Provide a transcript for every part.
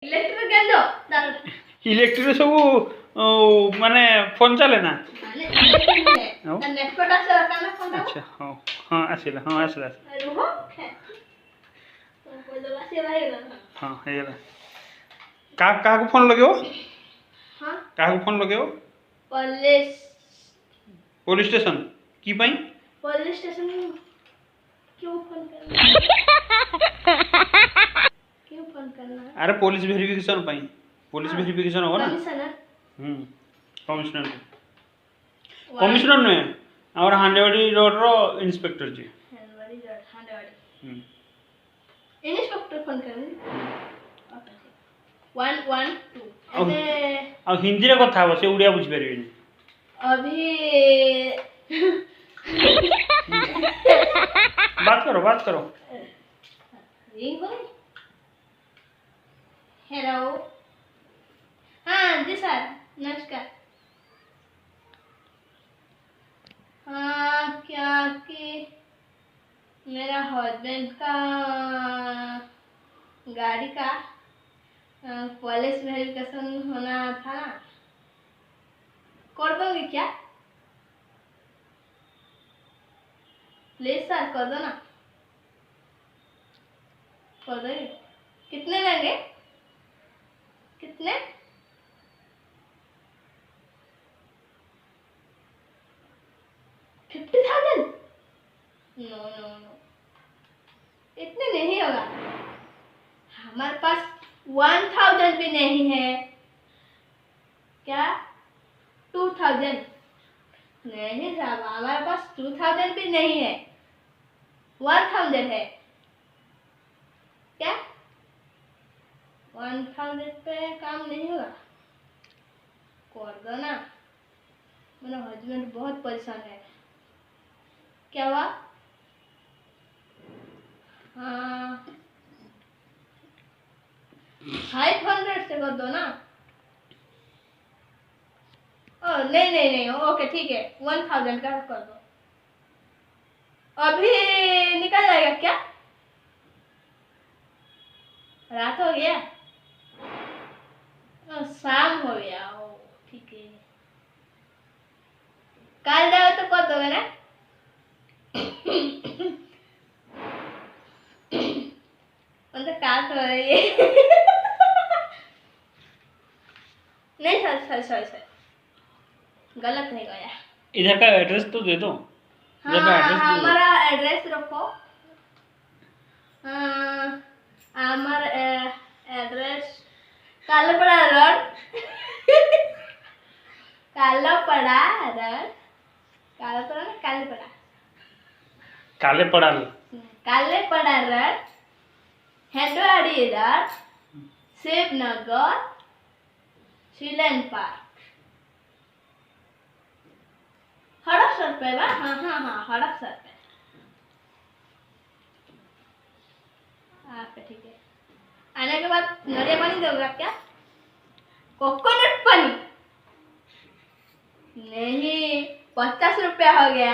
Electric सब माने phone चले ना अच्छा हाँ हाँ आसिला हाँ आसिला हाँ हेला का को फोन लगेओ हां का को फोन लगेओ पुलिस स्टेशन की पई पुलिस स्टेशन क्यों फोन करना क्यों फोन करना अरे पुलिस वेरिफिकेशन पई पुलिस वेरिफिकेशन हो ना कमिश्नर कमिश्नर कमिश्नर ने और हांडेवाड़ी रोड रो इंस्पेक्टर जी हांडेवाड़ी रोड हांडेवाड़ी इंस्पेक्टर फोन करनी 112 अब हिंदी रे कथा हो से उड़िया बुझ परिबेनी अभी बात करो रिंग हो हेलो हाँ जी सर नमस्कार हाँ क्या कि मेरा हस्बैंड का गाड़ी का पुलिस वेरिफिकेशन होना था ना कर दोगे क्या प्लीज सर कर दो ना कर दोगे कितने लेंगे कितने 50,000 नो नो नो इतने नहीं होगा हमारे पास 1,000 भी नहीं है क्या 2,000 नहीं साहब हमारे पास 2,000 भी नहीं है 1,000 है क्या 1,000 पे काम नहीं होगा कर दो ना मेरा हस्बैंड बहुत परेशान है क्या हुआ हाँ 500 से कर दो ना नहीं ओके ठीक है 1,000 का कर दो अभी निकल जाएगा क्या रात हो गया शाम हो गया ओ ठीक है कल जाओ तो कर दोगे ना मतलब काट हो रही है नहीं सर गलत नहीं गया इधर का एड्रेस तो दे दो हमारा एड्रेस रखो हमारा address Kalapada road Kalapada road Kalapada ना Kalepada Kalepada road Hedwadi road Shivnagar children park Hadapsar पे बा हाँ हड़पसर पे आपका ठीक है आने के बाद नरिया पानी दोगे आप क्या कोकोनट पानी नहीं 50 रुपया हो गया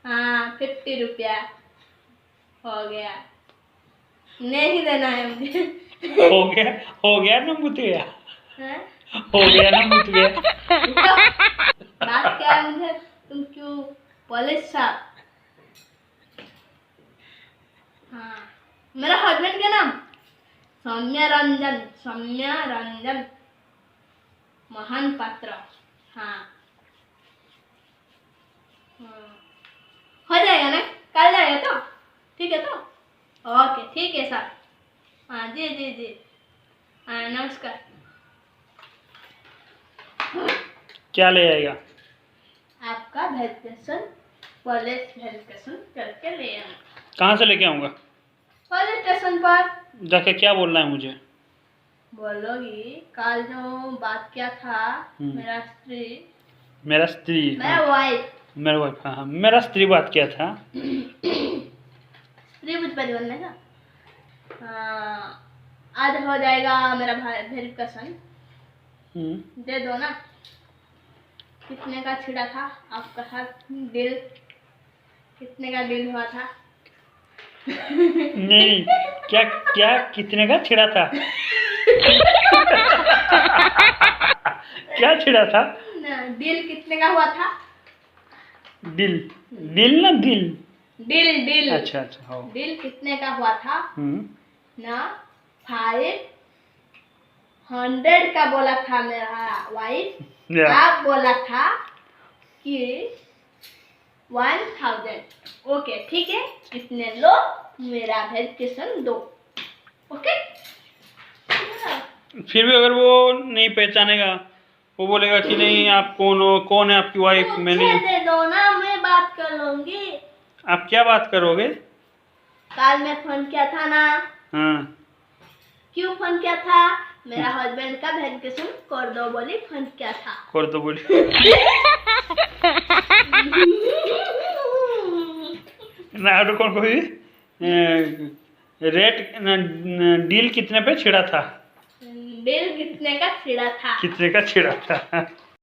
हाँ 50 रुपया हो गया नहीं देना है मुझे हो गया ना मुझ गया हाँ? हो गया ना मुझ गया बात क्या है मुझे तुम क्यों पुलिस साहब हाँ मेरा हस्बैंड का नाम सौम्य रंजन महान पात्र हाँ हो जाएगा ना कल जाएगा तो ठीक है तो ओके ठीक है सर हाँ जी हाँ नमस्कार क्या ले आएगा आपका वेरिफिकेशन पुलिस वेरिफिकेशन करके ले आना कहाँ से लेके आऊँगा पुलिस स्टेशन पर जाके क्या बोलना है मुझे बोलोगी कल जो बात किया था मेरा वाइफ हाँ मेरा स्त्री बात किया था स्त्री बुझ परिवार में ना आज हो जाएगा मेरा वेरिफिकेशन दे दो ना कितने का छिड़ा था आपका साथ डील कितने का डील हुआ था नहीं, क्या क्या कितने का छिड़ा था? क्या छिड़ा था? दिल कितने का हुआ था? दिल, दिल ना दिल? दिल दिल। अच्छा अच्छा, हो। दिल कितने का हुआ था ना? 500 का बोला था मेरा वाइफ, या आप बोला था कि 1000। ओके ठीक है, इतने लो, मेरा वेरिफिकेशन दो। ओके। फिर भी अगर वो नहीं पहचानेगा, वो बोलेगा कि नहीं आप कौन हो, कौन है आपकी वाइफ? मैंने मुझे दे दो ना, मैं बात कर लूंगी। आप क्या बात करोगे? कल मैं फोन किया था ना। हाँ, क्यों फोन किया था? मेरा हस्बैंड का वेरिफिकेशन कर दो बोली फोन किया था। कर दो बोली। ना और कौन कोई रेट डील कितने पे छिड़ा था? दिल कितने का छिड़ा था? कितने का छिड़ा था?